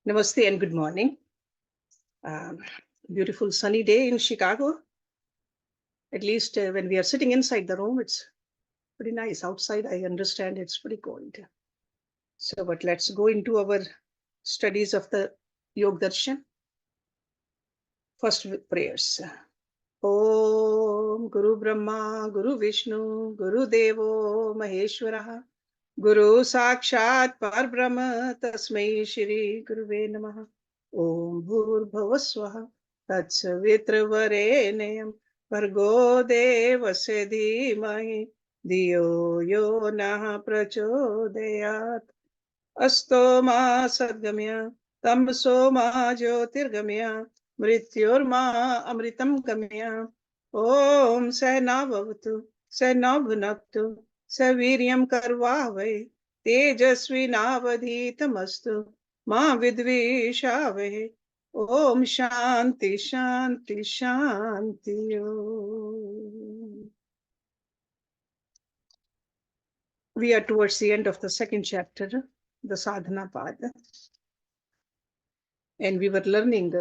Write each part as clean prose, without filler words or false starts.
Namaste and good morning. Beautiful sunny day in Chicago. At least when we are sitting inside the room, it's pretty nice. Outside, I understand it's pretty cold. So, but let's go into our studies of the Yog Darshan. First with prayers. Om Guru Brahma, Guru Vishnu, Guru Devo Maheshwaraha, Guru Sakshat Parbrahma, Tasmai Shri Guruve Namaha. Om Bhur Swaha Tatsavitra Vargo Devasya Dhimahi Diyo Yo Nah Prachodayat Asto Ma Sadgamya Tamso Ma Jyotirgamya Mrityorma Amritam Gamya Om Sehna Bhavatu Sehna Bhunaktu Saviryam Karvavai Tejasvi Navadhitamastu Ma Vidvishavahe Om Shanti Shanti Shanti Om. We are towards the end of the second chapter, the Sadhana Pada. And we were learning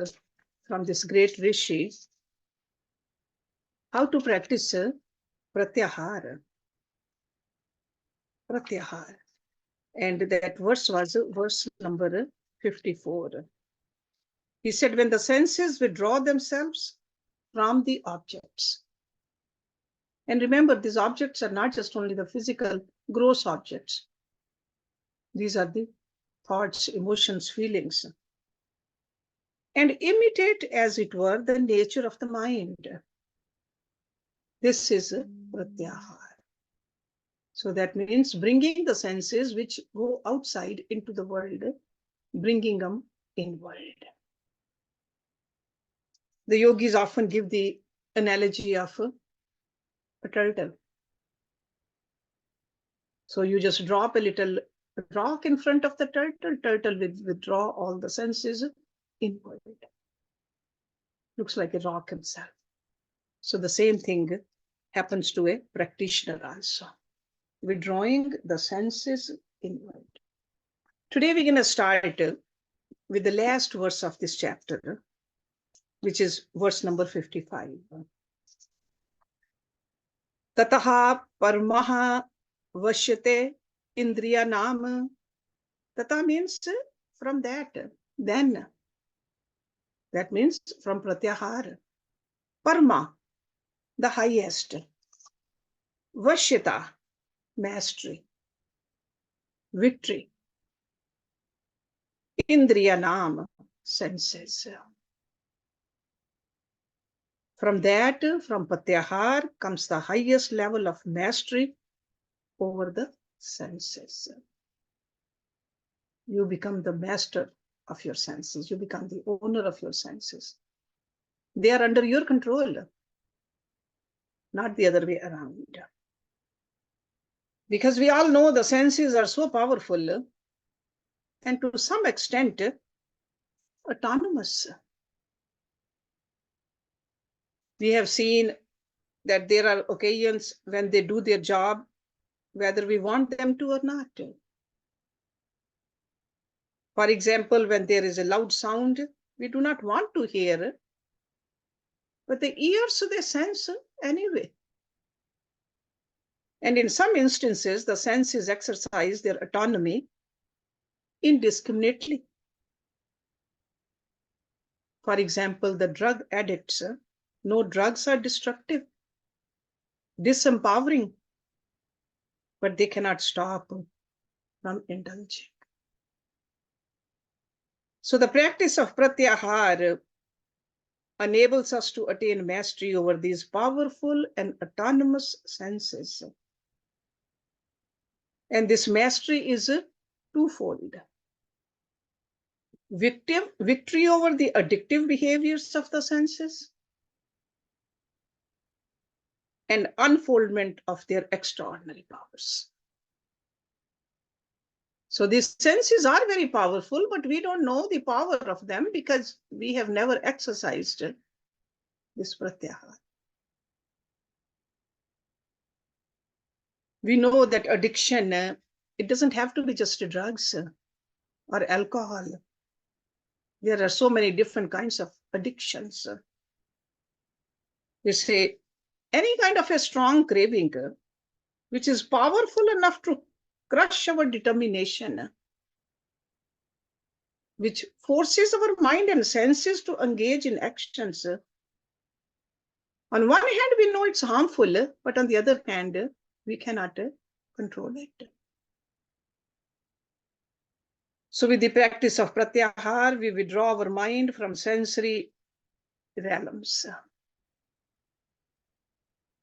from this great Rishi how to practice Pratyahara. Pratyahara. And that verse was verse number 54. He said, when the senses withdraw themselves from the objects. And remember, these objects are not just only the physical, gross objects. These are the thoughts, emotions, feelings. And imitate, as it were, the nature of the mind. This is Pratyahara. So that means bringing the senses which go outside into the world, bringing them inward. The yogis often give the analogy of a turtle. So you just drop a little rock in front of the turtle, turtle will withdraw all the senses inward. Looks like a rock himself. So the same thing happens to a practitioner also, withdrawing the senses inward. Today we're going to start with the last verse of this chapter, which is verse number 55. Tataha parmaha vashyate indriya nam. Tata means from that, then. That means from Pratyahara. Parma, the highest. Vashyata, mastery. Victory. Indriya nam, senses. From that, from Pratyahara, comes the highest level of mastery over the senses. You become the master of your senses. You become the owner of your senses. They are under your control, not the other way around. Because we all know the senses are so powerful and to some extent autonomous. We have seen that there are occasions when they do their job, whether we want them to or not. For example, when there is a loud sound, we do not want to hear, but the ears, they sense anyway. And in some instances, the senses exercise their autonomy indiscriminately. For example, the drug addicts, no, drugs are destructive, disempowering, but they cannot stop from indulging. So the practice of Pratyahara enables us to attain mastery over these powerful and autonomous senses. And this mastery is twofold. Victory over the addictive behaviors of the senses and unfoldment of their extraordinary powers. So these senses are very powerful, but we don't know the power of them because we have never exercised this Pratyahara. We know that addiction, it doesn't have to be just drugs or alcohol. There are so many different kinds of addictions. We say any kind of a strong craving which is powerful enough to crush our determination, which forces our mind and senses to engage in actions. On one hand, we know it's harmful, but on the other hand, we cannot control it. So with the practice of Pratyahara, we withdraw our mind from sensory realms.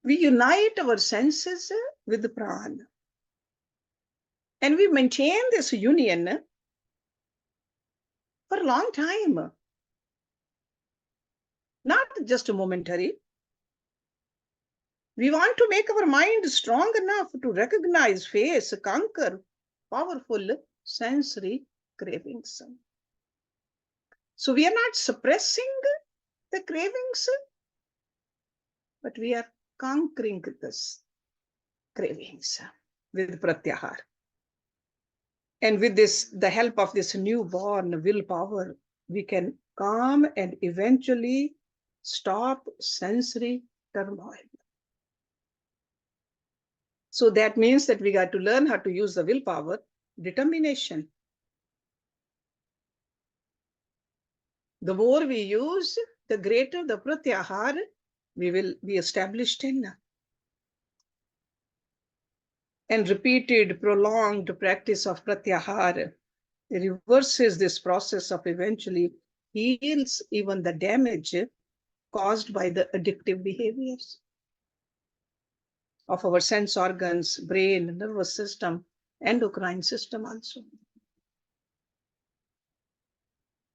We unite our senses with the prana. And we maintain this union for a long time. Not just momentary. We want to make our mind strong enough to recognize, face, conquer powerful sensory cravings. So we are not suppressing the cravings, but we are conquering this cravings with Pratyahara. And with this, the help of this newborn willpower, we can calm and eventually stop sensory turmoil. So that means that we got to learn how to use the willpower, determination. The more we use, the greater the Pratyahara we will be established in. And repeated, prolonged practice of Pratyahara reverses this process of eventually heals even the damage caused by the addictive behaviors of our sense organs, brain, nervous system, endocrine system also.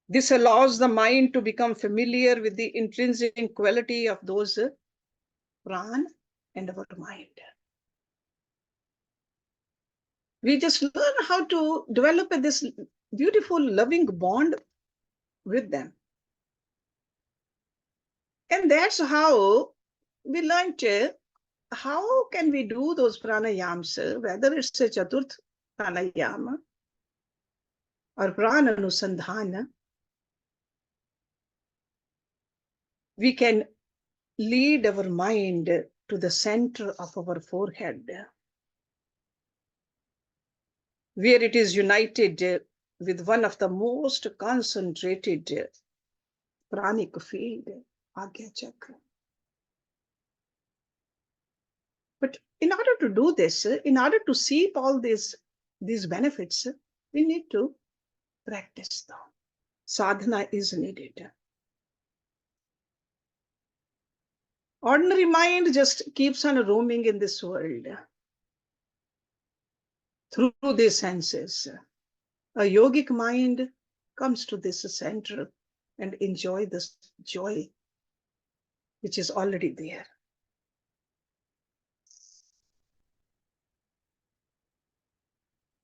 This allows the mind to become familiar with the intrinsic quality of those prana and our mind. We just learn how to develop this beautiful, loving bond with them. And that's how we learned how can we do those pranayams, whether it's a chaturth pranayama or prana anusandhana. We can lead our mind to the center of our forehead, where it is united with one of the most concentrated pranic field, Agya Chakra. But in order to do this, in order to see all these benefits, we need to practice them. Sadhana is needed. Ordinary mind just keeps on roaming in this world through these senses. A yogic mind comes to this center and enjoy this joy which is already there.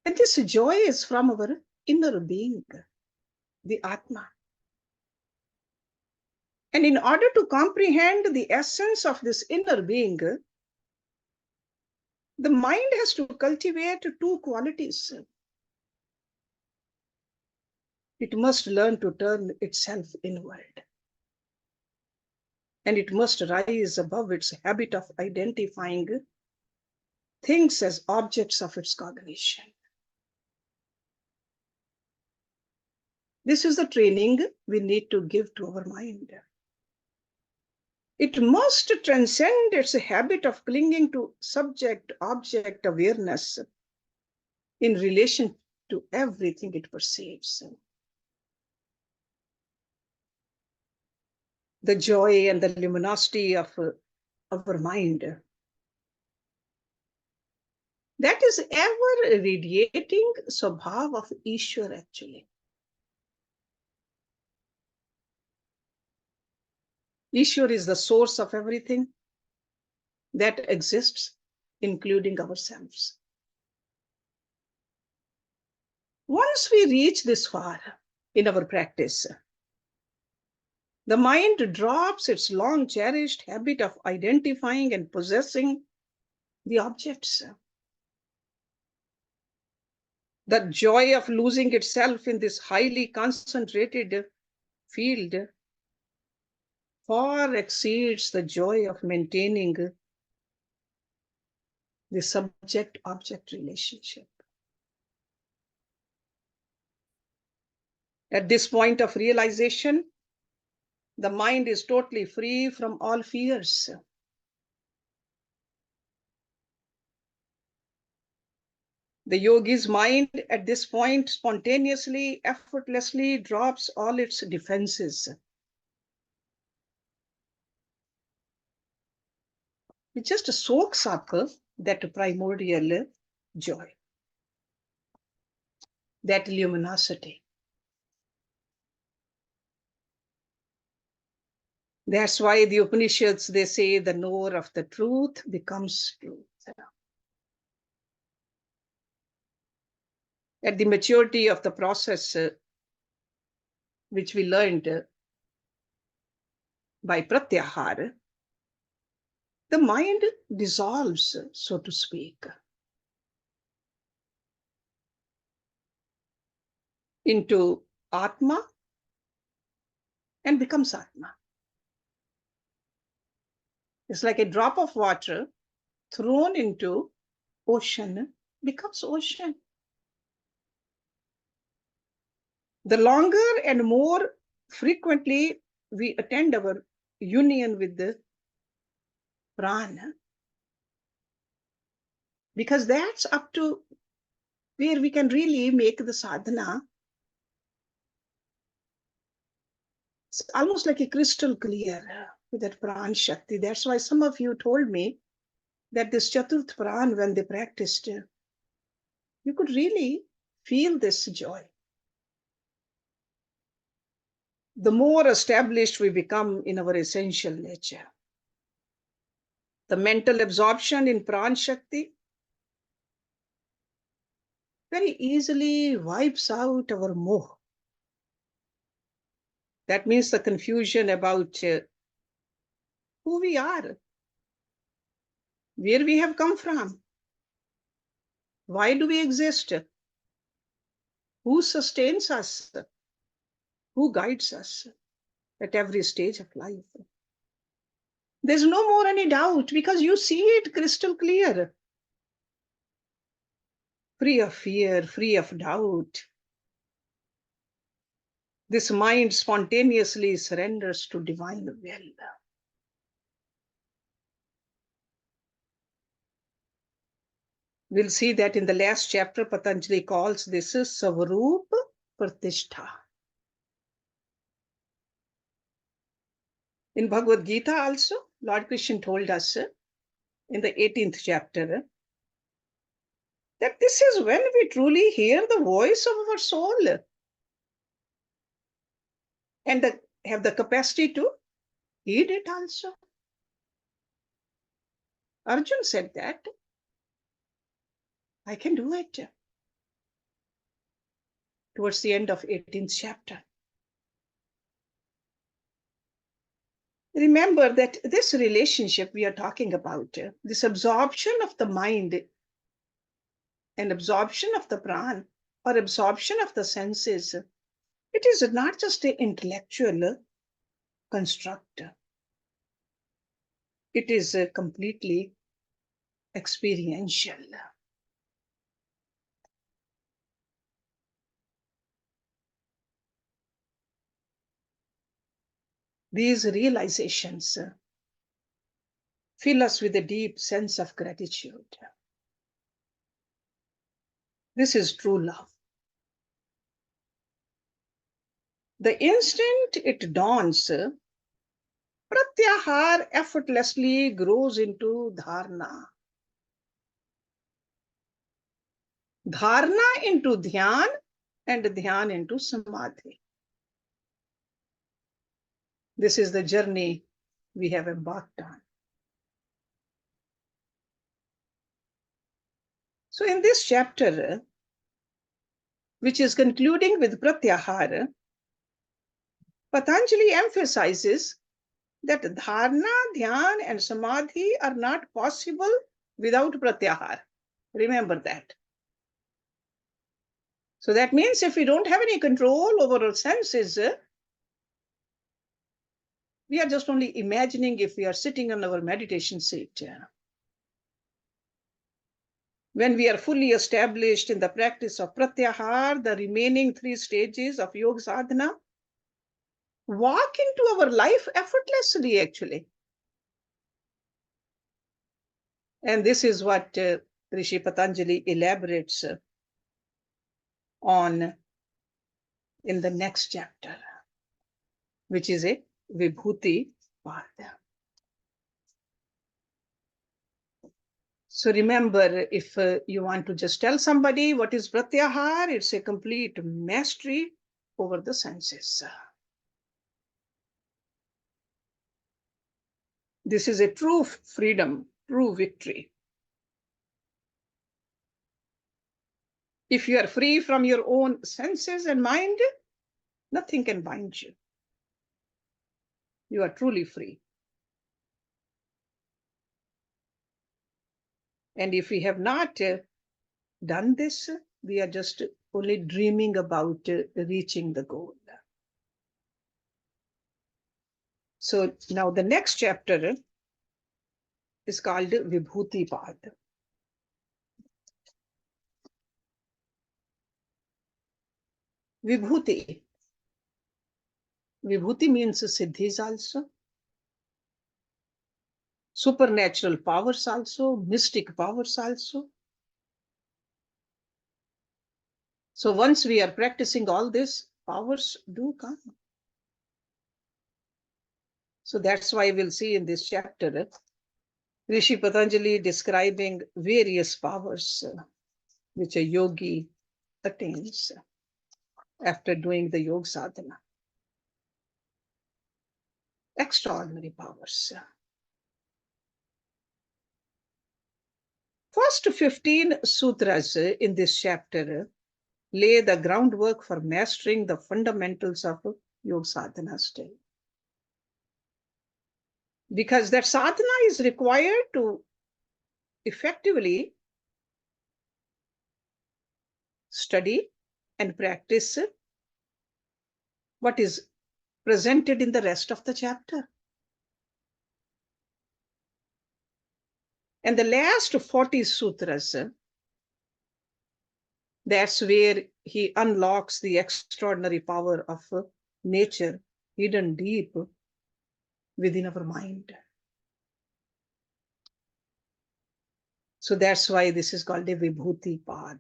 And this joy is from our inner being, the Atma. And in order to comprehend the essence of this inner being, the mind has to cultivate two qualities. It must learn to turn itself inward. And it must rise above its habit of identifying things as objects of its cognition. This is the training we need to give to our mind. It must transcend its habit of clinging to subject-object awareness in relation to everything it perceives. The joy and the luminosity of our mind, that is ever radiating Swabhav of Ishwar actually. Ishwar is the source of everything that exists, including ourselves. Once we reach this far in our practice, the mind drops its long cherished habit of identifying and possessing the objects. The joy of losing itself in this highly concentrated field far exceeds the joy of maintaining the subject-object relationship. At this point of realization, the mind is totally free from all fears. The yogi's mind at this point spontaneously, effortlessly drops all its defenses. It just soaks up that primordial joy, that luminosity. That's why the Upanishads, they say the knower of the truth becomes truth. At the maturity of the process, which we learned by Pratyahara, the mind dissolves, so to speak, into Atma and becomes Atma. It's like a drop of water thrown into ocean, becomes ocean. The longer and more frequently we attend our union with the prana, because that's up to where we can really make the sadhana. It's almost like a crystal clear with that pran shakti. That's why some of you told me that this Chaturth Pran, when they practiced, you could really feel this joy. The more established we become in our essential nature, the mental absorption in Pran Shakti very easily wipes out our moh. That means the confusion about who we are, where we have come from, why do we exist, who sustains us, who guides us at every stage of life. There's no more any doubt because you see it crystal clear, free of fear, free of doubt. This mind spontaneously surrenders to divine will. We'll see that in the last chapter, Patanjali calls this Savarup Pratishtha. In Bhagavad Gita also, Lord Krishna told us in the 18th chapter that this is when we truly hear the voice of our soul and have the capacity to heed it also. Arjun said that. I can do it. Towards the end of 18th chapter. Remember that this relationship we are talking about, this absorption of the mind and absorption of the pran or absorption of the senses, it is not just an intellectual construct. It is completely experiential. These realizations fill us with a deep sense of gratitude. This is true love. The instant it dawns, Pratyahara effortlessly grows into Dharana. Dharana into Dhyan and Dhyan into Samadhi. This is the journey we have embarked on. So in this chapter, which is concluding with Pratyahara, Patanjali emphasizes that Dharana, Dhyan and Samadhi are not possible without Pratyahara. Remember that. So that means if we don't have any control over our senses, We are just only imagining if we are sitting on our meditation seat. When we are fully established in the practice of Pratyahara, the remaining 3 stages of Yog Sadhana walk into our life effortlessly, actually. And this is what Rishi Patanjali elaborates on in the next chapter, which is a Vibhuti Pada. So remember, if you want to just tell somebody what is Pratyahara, it's a complete mastery over the senses. This is a true freedom, true victory. If you are free from your own senses and mind, nothing can bind you. You are truly free. And if we have not done this, we are just only dreaming about reaching the goal. So now the next chapter is called Vibhuti Pada. Vibhuti. Vibhuti means siddhis also, supernatural powers also, mystic powers also. So once we are practicing all this, powers do come. So that's why we'll see in this chapter, Rishi Patanjali describing various powers which a yogi attains after doing the Yog Sadhana. Extraordinary powers. First 15 sutras in this chapter lay the groundwork for mastering the fundamentals of Yog Sadhana still. Because that sadhana is required to effectively study and practice what is presented in the rest of the chapter. And the last 40 sutras, that's where he unlocks the extraordinary power of nature hidden deep within our mind. So that's why this is called a Vibhuti Pada.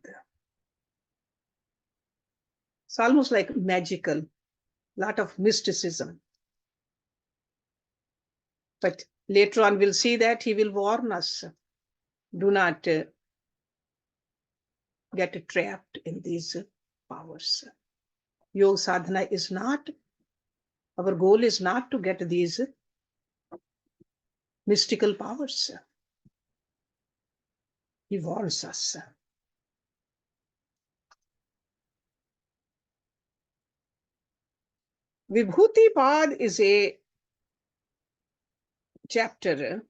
It's almost like magical, lot of mysticism. But later on, we'll see that he will warn us. Do not get trapped in these powers. Yoga sadhana is not, our goal is not to get these mystical powers. He warns us. Vibhuti Pad is a chapter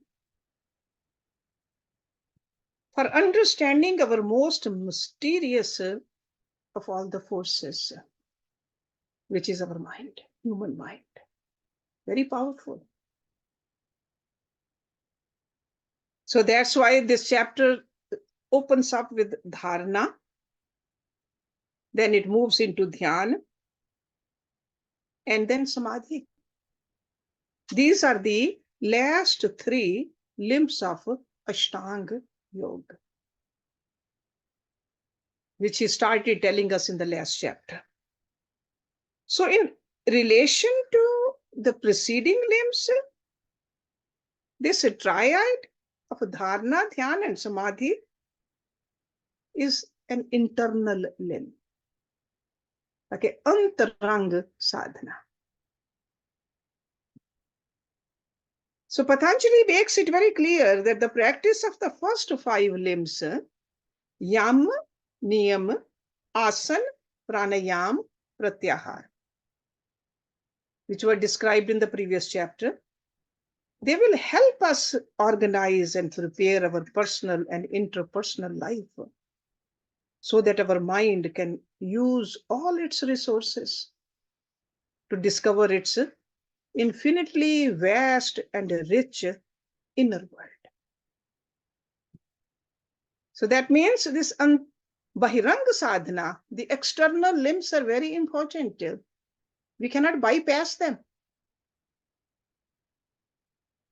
for understanding our most mysterious of all the forces, which is our mind, human mind. Very powerful. So that's why this chapter opens up with Dharana. Then it moves into Dhyan. And then Samadhi. These are the last 3 limbs of Ashtanga Yoga, which he started telling us in the last chapter. So in relation to the preceding limbs, this triad of Dharana, Dhyan, and Samadhi is an internal limb, like an antarang sadhana. So Patanjali makes it very clear that the practice of the first 5 limbs, Yam, Niyam, Asan, Pranayam, Pratyahara, which were described in the previous chapter, they will help us organize and prepare our personal and interpersonal life so that our mind can use all its resources to discover its infinitely vast and rich inner world. So that means this Bahiranga sadhana, the external limbs are very important. We cannot bypass them.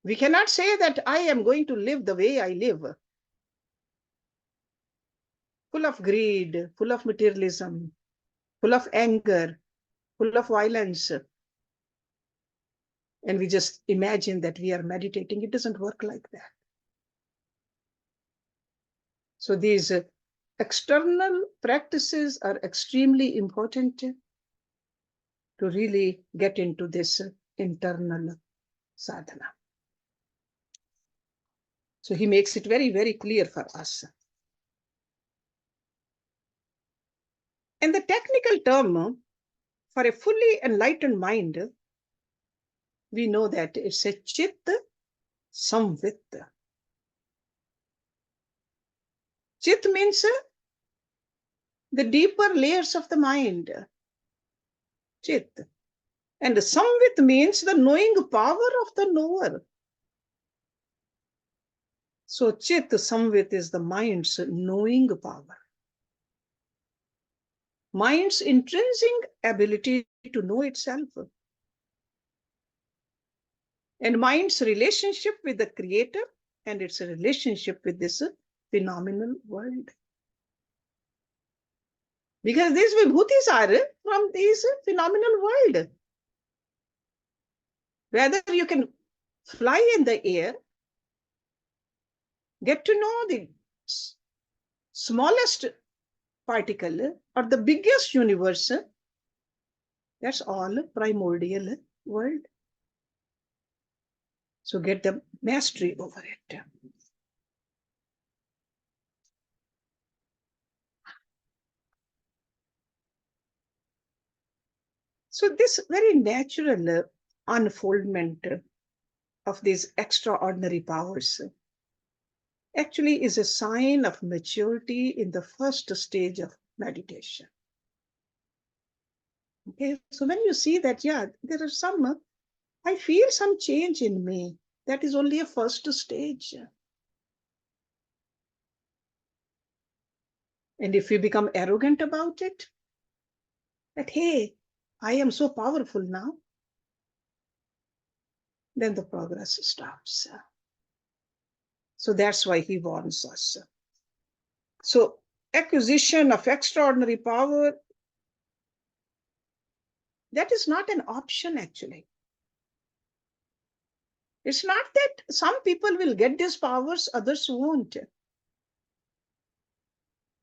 We cannot say that I am going to live the way I live, full of greed, full of materialism, full of anger, full of violence. And we just imagine that we are meditating. It doesn't work like that. So these external practices are extremely important to really get into this internal sadhana. So he makes it very, very clear for us. And the technical term for a fully enlightened mind, we know that it's a chit samvit. Chit means the deeper layers of the mind. Chit. And samvit means the knowing power of the knower. So chit samvit is the mind's knowing power. Mind's intrinsic ability to know itself. And mind's relationship with the creator and its relationship with this phenomenal world. Because these vibhutis are from this phenomenal world. Whether you can fly in the air, get to know the smallest particle or the biggest universe, that's all primordial world. So get the mastery over it. So this very natural unfoldment of these extraordinary powers actually is a sign of maturity in the first stage of meditation. Okay, so when you see that, yeah, there are some, I feel some change in me, that is only a first stage. And if we become arrogant about it, that, hey, I am so powerful now, then the progress stops. So that's why he warns us. So acquisition of extraordinary power, that is not an option actually. It's not that some people will get these powers, others won't.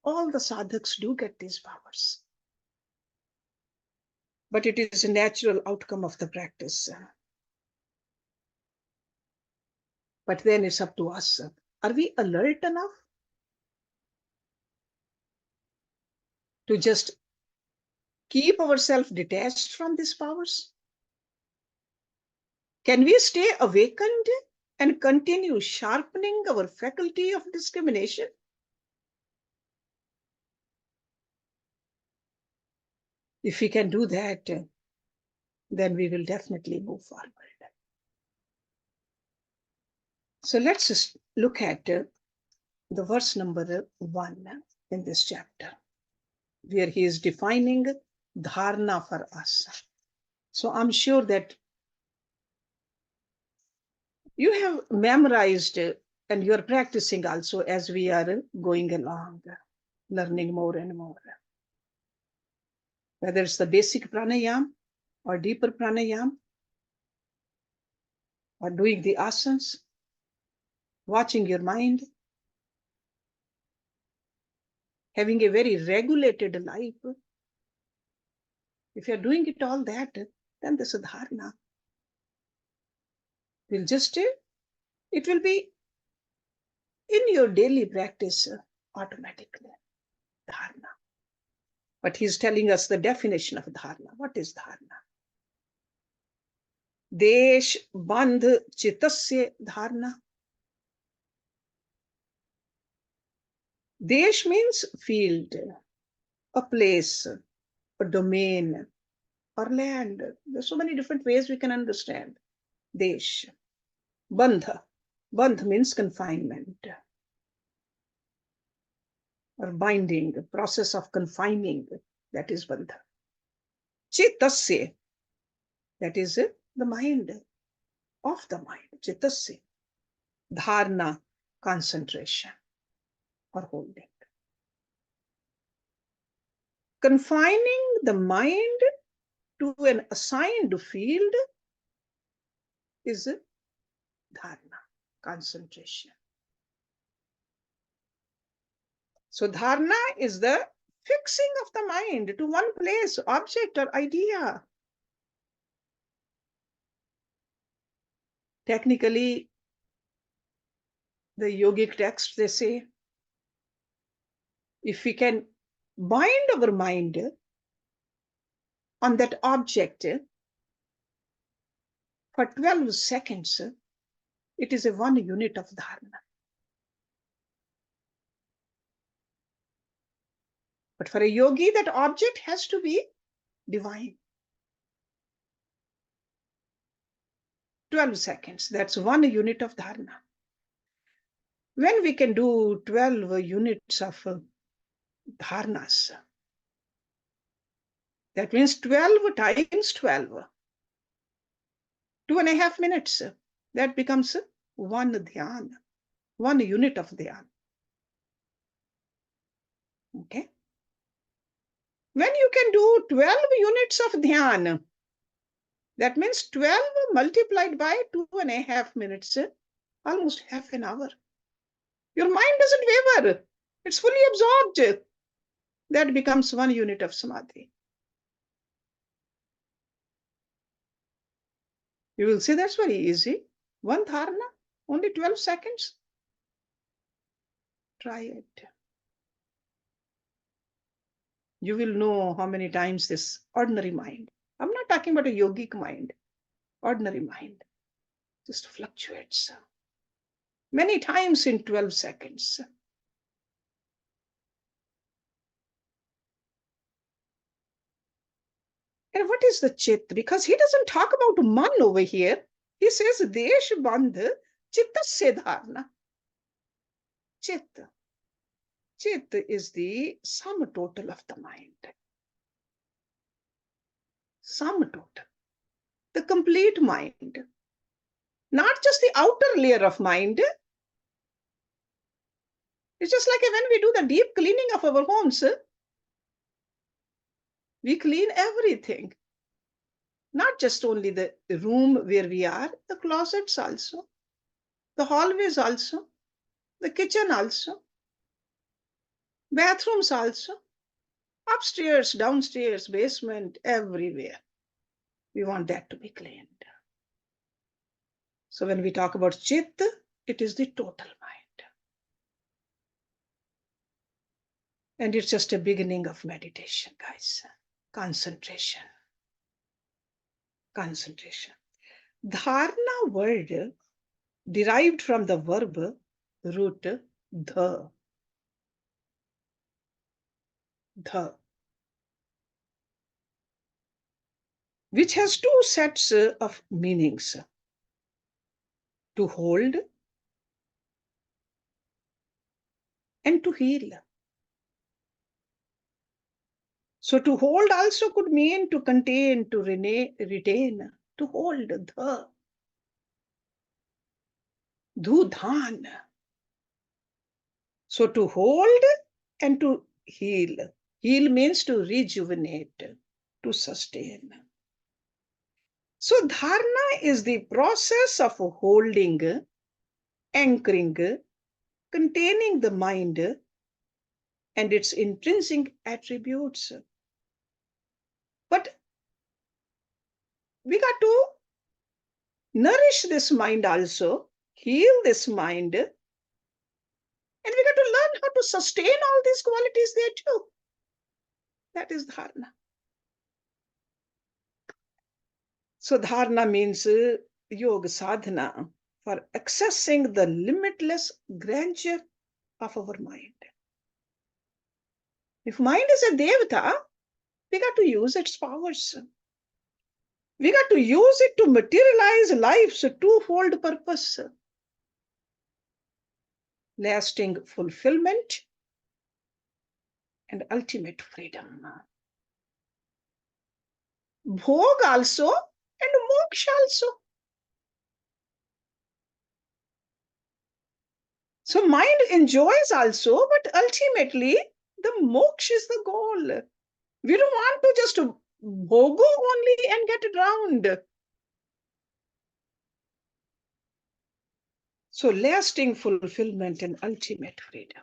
All the sadhaks do get these powers. But it is a natural outcome of the practice. But then it's up to us. Are we alert enough to just keep ourselves detached from these powers? Can we stay awakened and continue sharpening our faculty of discrimination? If we can do that, then we will definitely move forward. So let's just look at the verse number 1 in this chapter, where he is defining dharana for us. So I'm sure that you have memorized and you are practicing also as we are going along, learning more and more. Whether it's the basic pranayam or deeper pranayam, or doing the asanas, watching your mind, having a very regulated life. If you're doing it all that, then the sadhana will just, it will be in your daily practice automatically, dharana. But he's telling us the definition of dharana. What is dharana? Deshabandhash chittasya dharana. Desh means field, a place, a domain, or land. There's so many different ways we can understand. Desh. Bandha. Bandh means confinement or binding, the process of confining. That is bandha. Chittasya. That is the mind, of the mind. Chittasya. Dharana. Concentration or holding. Confining the mind to an assigned field is dharana, concentration. So dharana is the fixing of the mind to one place, object or idea. Technically, the yogic texts, they say, if we can bind our mind on that object for 12 seconds, it is a 1 unit of dharana. But for a yogi, that object has to be divine. 12 seconds, that's 1 unit of dharana. When we can do 12 units of dharanas, that means 12 times 12, 2.5 minutes, that becomes 1 dhyan, 1 unit of dhyan. Okay? When you can do 12 units of dhyan, that means 12 multiplied by 2.5 minutes, almost half an hour. Your mind doesn't waver. It's fully absorbed. That becomes 1 unit of samadhi. You will see that's very easy. 1 dharana, only 12 seconds. Try it. You will know how many times this ordinary mind, I'm not talking about a yogic mind, ordinary mind, just fluctuates many times in 12 seconds. And what is the chit? Because he doesn't talk about man over here. He says Deshabandhash chittasya dharana. Chit. Chit is the sum total of the mind. Sum total. The complete mind. Not just the outer layer of mind. It's just like when we do the deep cleaning of our homes. We clean everything. Not just only the room where we are, the closets also, the hallways also, the kitchen also, bathrooms also, upstairs, downstairs, basement, everywhere. We want that to be cleaned. So when we talk about chit, it is the total mind. And it's just a beginning of meditation, guys. Concentration. Concentration. Dharana word derived from the verb root dha. Dha. Which has 2 sets of meanings. To hold and to heal. So to hold also could mean to contain, to retain, to hold, dha. Dhudhan. So to hold and to heal. Heal means to rejuvenate, to sustain. So dharana is the process of holding, anchoring, containing the mind and its intrinsic attributes. But we got to nourish this mind also, heal this mind, and we got to learn how to sustain all these qualities there too. That is dharana. So dharana means yoga sadhana for accessing the limitless grandeur of our mind. If mind is a devata, we got to use its powers. We got to use it to materialize life's twofold purpose: lasting fulfillment and ultimate freedom. Bhog also and moksha also. So mind enjoys also, but ultimately the moksha is the goal. We don't want to just bhogo only and get drowned. So lasting fulfillment and ultimate freedom.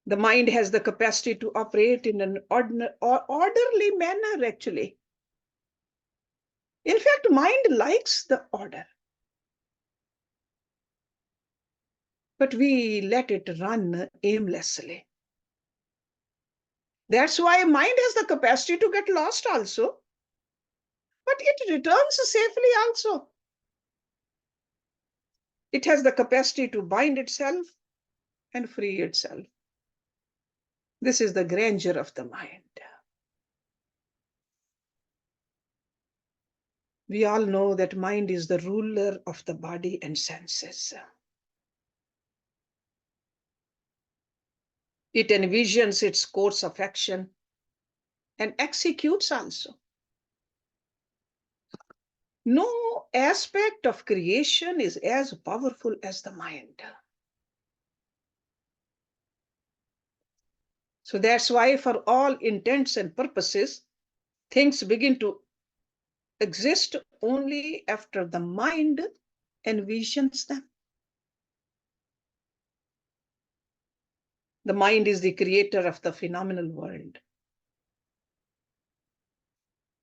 The mind has the capacity to operate in an orderly manner, actually. In fact, mind likes the order. But we let it run aimlessly. That's why mind has the capacity to get lost also. But it returns safely also. It has the capacity to bind itself and free itself. This is the grandeur of the mind. We all know that mind is the ruler of the body and senses. It envisions its course of action and executes also. No aspect of creation is as powerful as the mind. So that's why, for all intents and purposes, things begin to exist only after the mind envisions them. The mind is the creator of the phenomenal world.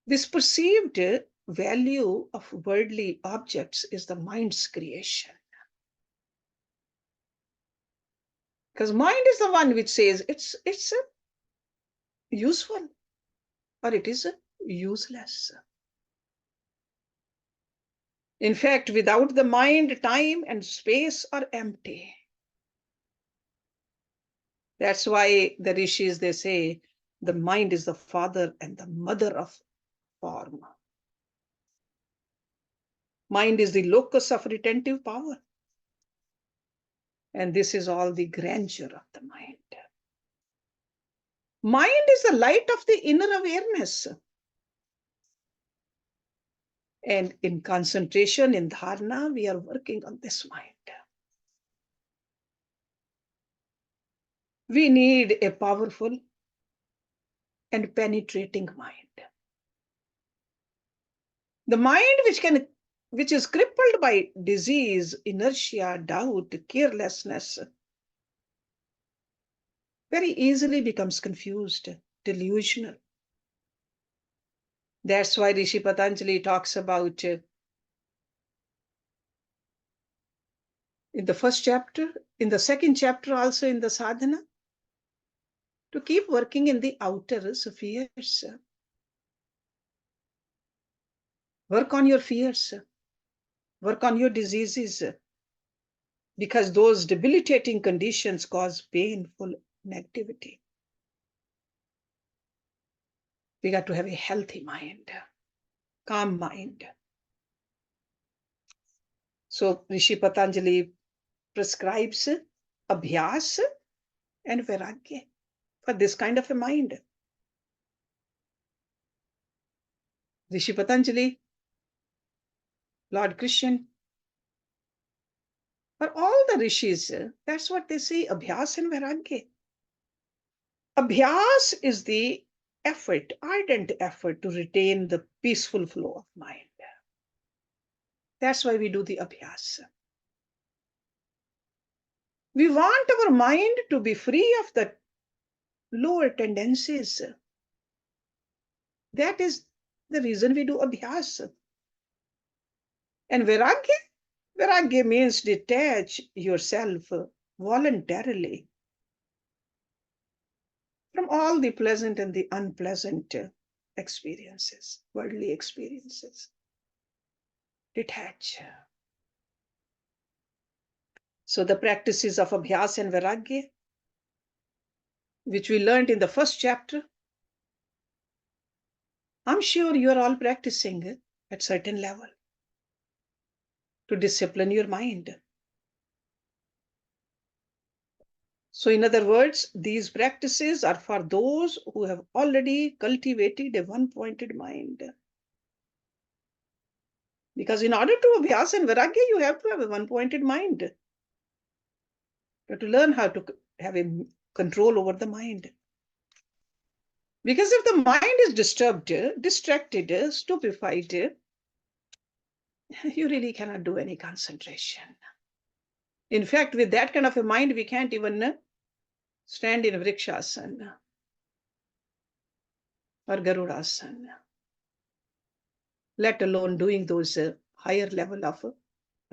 This perceived value of worldly objects is the mind's creation. Because mind is the one which says it's useful or it is useless. In fact, without the mind, time and space are empty. That's why the rishis, they say, the mind is the father and the mother of form. Mind is the locus of retentive power. And this is all the grandeur of the mind. Mind is the light of the inner awareness. And in concentration, in dharana, we are working on this mind. We need a powerful and penetrating mind. The mind which is crippled by disease, inertia, doubt, carelessness, very easily becomes confused, delusional. That's why Rishi Patanjali talks about in the first chapter, in the second chapter also in the Sadhana, to keep working in the outer spheres. Work on your fears, work on your diseases, because those debilitating conditions cause painful negativity. We got to have a healthy mind, calm mind. So Rishi Patanjali prescribes abhyas and vairagya for this kind of a mind. Rishi Patanjali, Lord Krishna, for all the rishis, that's what they say, abhyas and vairagya. Abhyas is the effort, ardent effort to retain the peaceful flow of mind. That's why we do the abhyas. We want our mind to be free of the lower tendencies. That is the reason we do abhyas. And vairagya means detach yourself voluntarily from all the pleasant and the unpleasant experiences, worldly experiences. Detach. So the practices of abhyas and vairagya, which we learned in the first chapter, I'm sure you are all practicing at certain level to discipline your mind. So in other words, these practices are for those who have already cultivated a one-pointed mind. Because in order to abhyas and vairagya, you have to have a one-pointed mind. You have to learn how to have a control over the mind. Because if the mind is disturbed, distracted, stupefied, you really cannot do any concentration. In fact, with that kind of a mind, we can't even stand in vrikshasana or garudasana, let alone doing those higher level of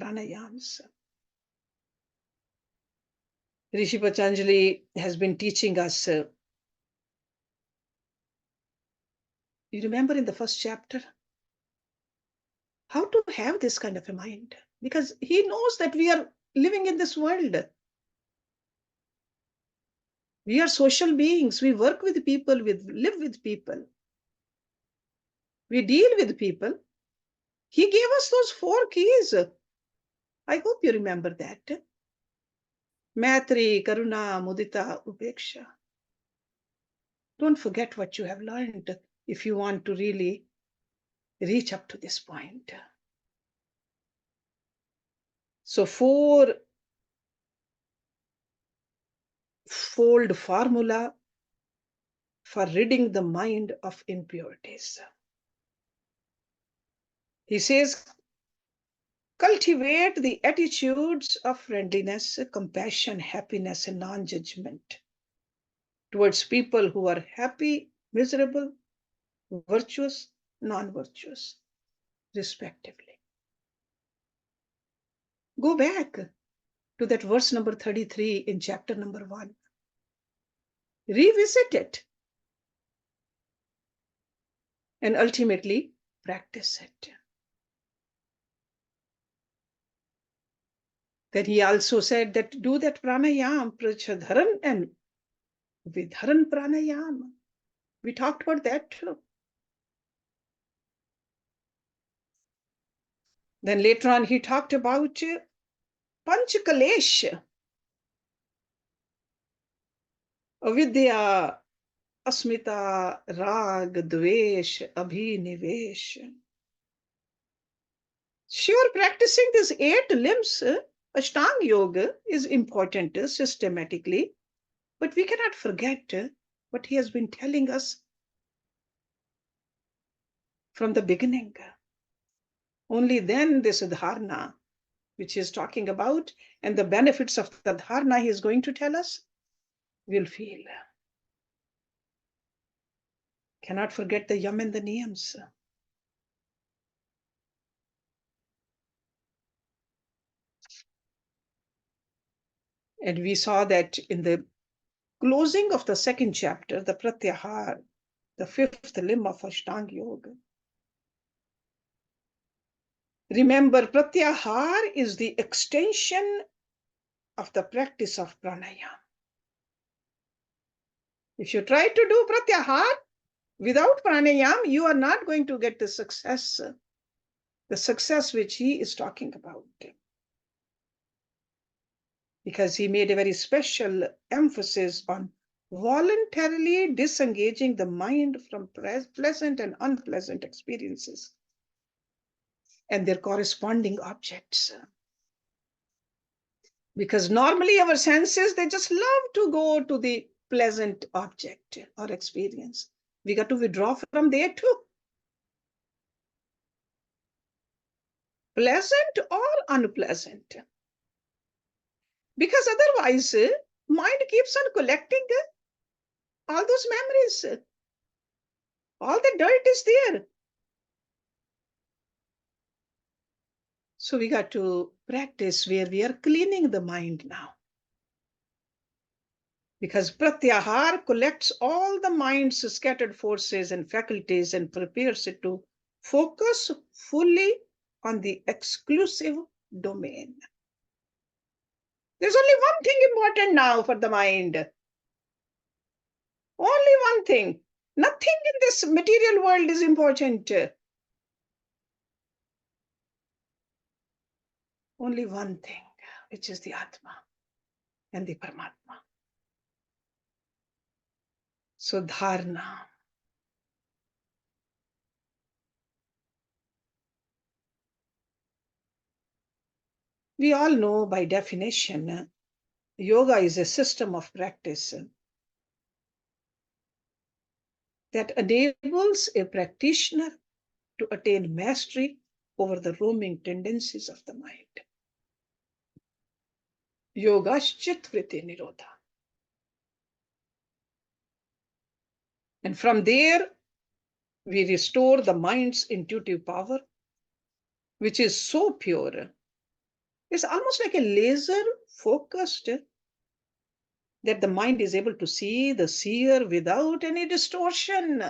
pranayams. Rishi Patanjali has been teaching us. You remember in the first chapter, how to have this kind of a mind, because he knows that we are living in this world. We are social beings. We work with people, we live with people. We deal with people. He gave us those 4 keys. I hope you remember that. Maitri, Karuna, Mudita, Upeksha. Don't forget what you have learned if you want to really reach up to this point. So 4-fold formula for ridding the mind of impurities. He says, cultivate the attitudes of friendliness, compassion, happiness, and non-judgment towards people who are happy, miserable, virtuous, non-virtuous, respectively. Go back to that verse number 33 in chapter number 1. Revisit it and ultimately practice it. Then he also said that do that pranayam, prachadharan and vidharan pranayam. We talked about that too. Then later on he talked about panchakalesh, avidya, asmita, rag, dvesh, abhinivesh. Sure, practicing these 8 limbs, Ashtanga Yoga, is important systematically, but we cannot forget what he has been telling us from the beginning. Only then this Dharana, which he is talking about, and the benefits of the Dharana he is going to tell us, we'll feel. Cannot forget the yam and the niyams. And we saw that in the closing of the 2nd chapter, the Pratyahara, the 5th limb of Ashtanga Yoga. Remember, Pratyahara is the extension of the practice of pranayama. If you try to do Pratyahara without pranayama, you are not going to get the success which he is talking about. Because he made a very special emphasis on voluntarily disengaging the mind from pleasant and unpleasant experiences and their corresponding objects. Because normally our senses, they just love to go to the pleasant object or experience. We got to withdraw from there too. Pleasant or unpleasant. Because otherwise, mind keeps on collecting all those memories. All the dirt is there. So we got to practice where we are cleaning the mind now. Because Pratyahara collects all the mind's scattered forces and faculties and prepares it to focus fully on the exclusive domain. There's only one thing important now for the mind. Only one thing. Nothing in this material world is important. Only one thing, which is the Atma and the Paramatma. So Dharana. We all know by definition, yoga is a system of practice that enables a practitioner to attain mastery over the roaming tendencies of the mind. Yoga chitvritti nirodha. And from there, we restore the mind's intuitive power, which is so pure. It's almost like a laser focused that the mind is able to see the seer without any distortion.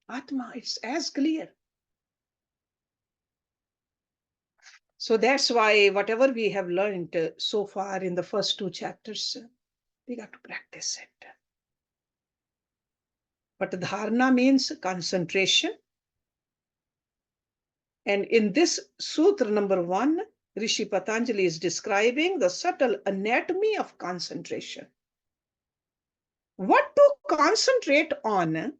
Atma, it's as clear. So that's why whatever we have learned so far in the first 2 chapters, we got to practice it. But dharana means concentration. And in this sutra number 1, Rishi Patanjali is describing the subtle anatomy of concentration. What to concentrate on,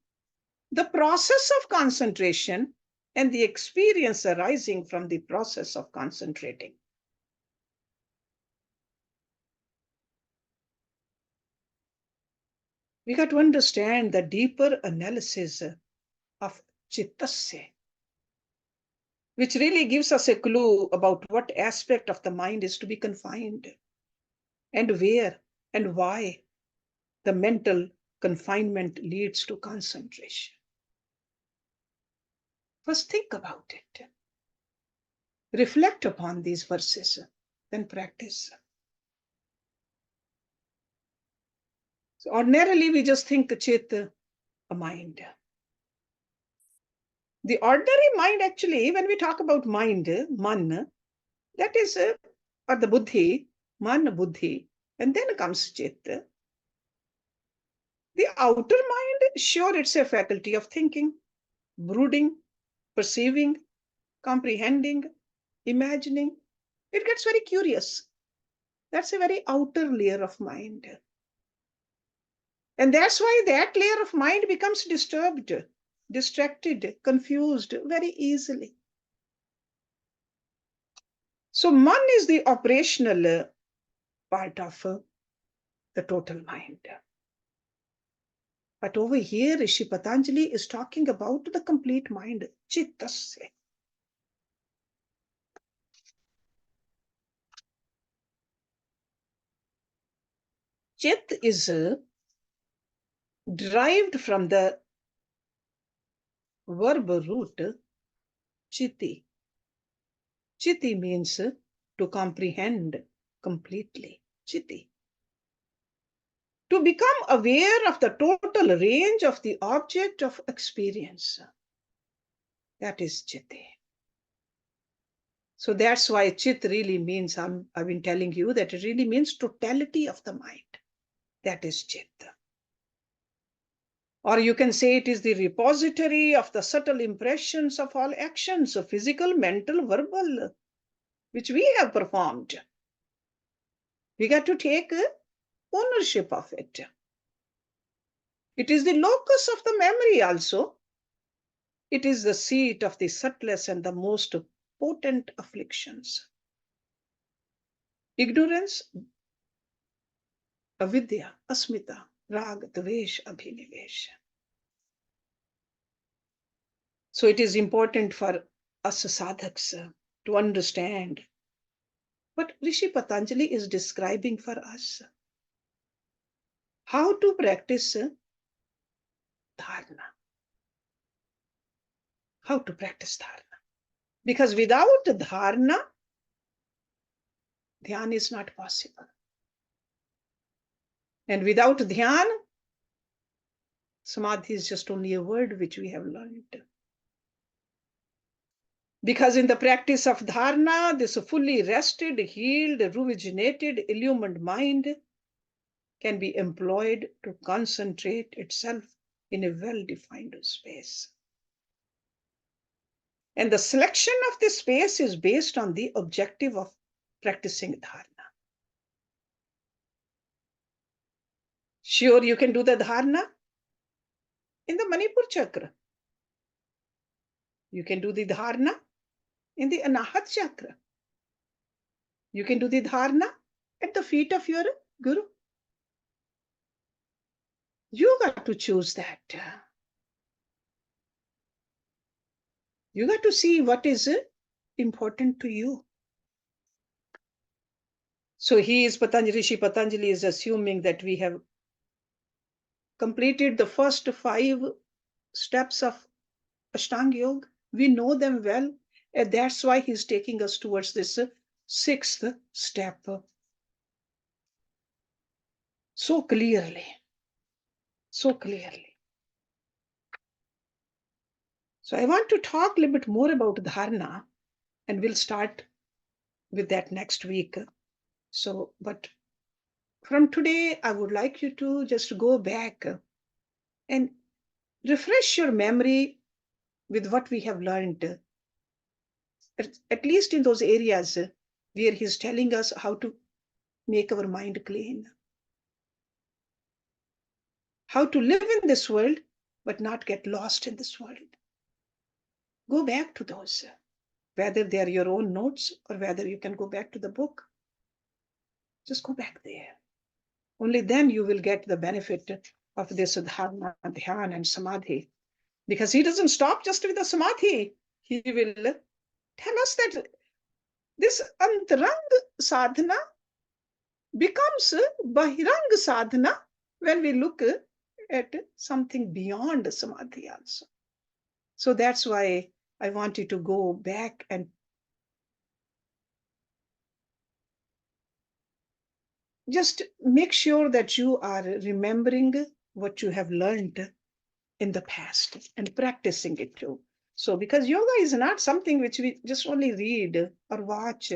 the process of concentration, and the experience arising from the process of concentrating. We got to understand the deeper analysis of chittasya, which really gives us a clue about what aspect of the mind is to be confined, and where and why the mental confinement leads to concentration. First, think about it. Reflect upon these verses, then practice. So ordinarily, we just think chit, a mind. The ordinary mind, actually, when we talk about mind, man, that is, or the buddhi, man, buddhi, and then comes chit. The outer mind, sure, it's a faculty of thinking, brooding, perceiving, comprehending, imagining. It gets very curious. That's a very outer layer of mind. And that's why that layer of mind becomes disturbed, distracted, confused very easily. So man is the operational part of the total mind. But over here, Rishi Patanjali is talking about the complete mind, chittasya. Chit is derived from the verb root chitti. Chitti means to comprehend completely. Chitti. To become aware of the total range of the object of experience. That is chitti. So that's why chit really means, I've been telling you that it really means totality of the mind. That is chit. Or you can say it is the repository of the subtle impressions of all actions, so physical, mental, verbal, which we have performed. We got to take ownership of it. It is the locus of the memory also. It is the seat of the subtlest and the most potent afflictions. Ignorance, avidya, asmita, rag, dvesh, abhinivesh. So it is important for us sadhaks to understand what Rishi Patanjali is describing for us. How to practice dharana. How to practice dharana. Because without dharana, dhyan is not possible. And without dhyan, samadhi is just only a word which we have learned. Because in the practice of dharana, this fully rested, healed, rejuvenated, illumined mind can be employed to concentrate itself in a well-defined space. And the selection of this space is based on the objective of practicing dharana. Sure, you can do the dharana in the Manipur chakra. You can do the dharana in the Anahat chakra. You can do the dharana at the feet of your guru. You got to choose that. You got to see what is important to you. So Patanjali is assuming that we have completed the first 5 steps of Ashtanga Yoga. We know them well, and that's why he's taking us towards this 6th step so clearly. So clearly. So I want to talk a little bit more about dharana, and we'll start with that next week. So, but from today, I would like you to just go back and refresh your memory with what we have learned, at least in those areas where he's telling us how to make our mind clean, how to live in this world, but not get lost in this world. Go back to those, whether they are your own notes or whether you can go back to the book. Just go back there. Only then you will get the benefit of this dharana, dhyan, and samadhi. Because he doesn't stop just with the samadhi. He will tell us that this antarang sadhana becomes bahirang sadhana when we look at something beyond samadhi also. So that's why I want you to go back and just make sure that you are remembering what you have learned in the past and practicing it too. So because yoga is not something which we just only read or watch.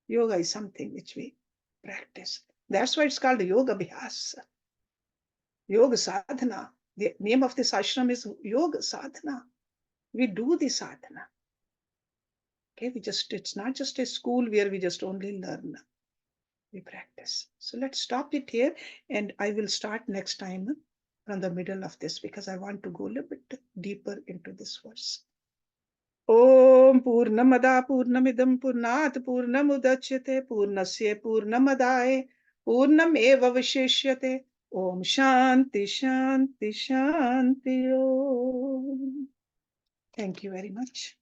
Yoga is something which we practice. That's why it's called yoga abhyas. Yoga sadhana. The name of this ashram is yoga sadhana. We do the sadhana. Okay, it's not just a school where we just only learn. We practice. So let's stop it here, and I will start next time from the middle of this because I want to go a little bit deeper into this verse. Om Purnamada Purnamidam Purnat Purnamudachyate Purnasya Purnamadaye Purnam Eva Vishishyate. Om Shanti Shanti Shanti Om. Thank you very much.